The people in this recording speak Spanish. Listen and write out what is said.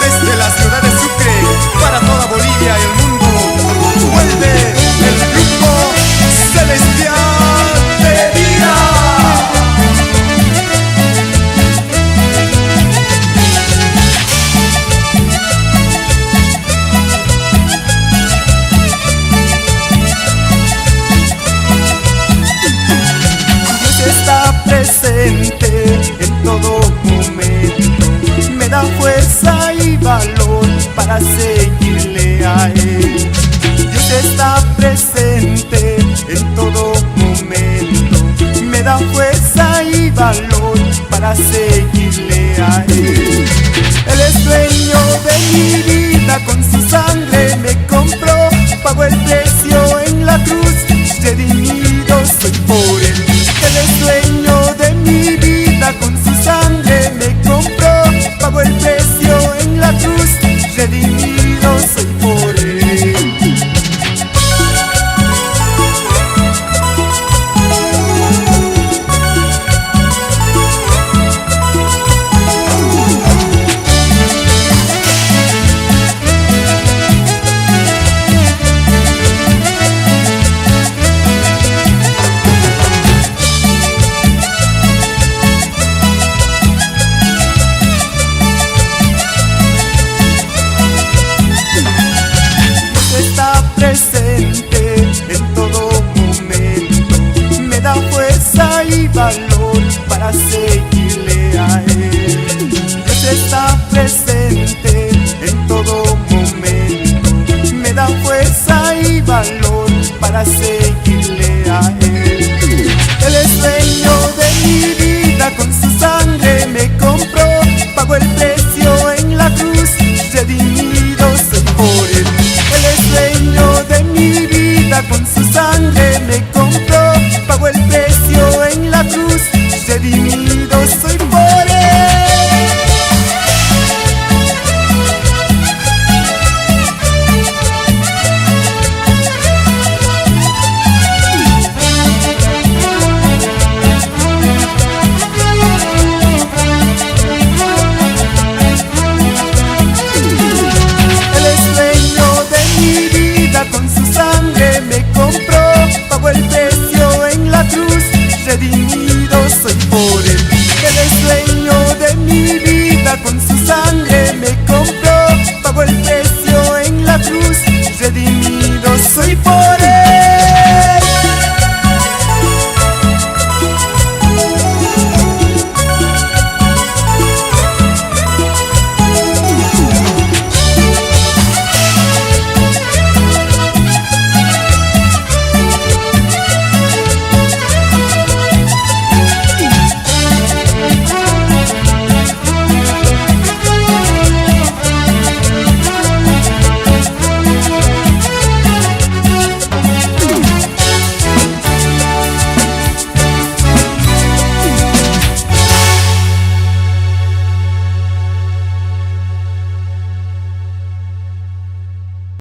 Desde la ciudad de Sucre, para toda Bolivia y el mundo, vuelve el grupo Celestial de Vida. Está presente en todo momento, me da fuerza y valor para seguirle a Él. Dios está presente en todo momento, me da fuerza y valor para seguirle a Él. Él es dueño de mi vida, con su sangre me compró, pagó el precio en la cruz, redimido soy por Él. Él es dueño de mi vida, con su sangre me compró, pagó el precio en la cruz, redimido soy por Él. Presente en todo momento, me da fuerza y valor para seguirle a Él. Dios está presente en todo momento, me da fuerza y valor para seguirle a Él. Él es dueño de mi vida, con su sangre me compró, pagó el precio en la cruz, redimido soy por Él. Él es dueño de mi vida, con su sangre me compró, pagó el precio en la cruz, redimido soy por Él. Con su sangre me compró, pagó el precio en la cruz, redimido soy por Él. Él es dueño de mi vida, con su sangre me compró, pagó el precio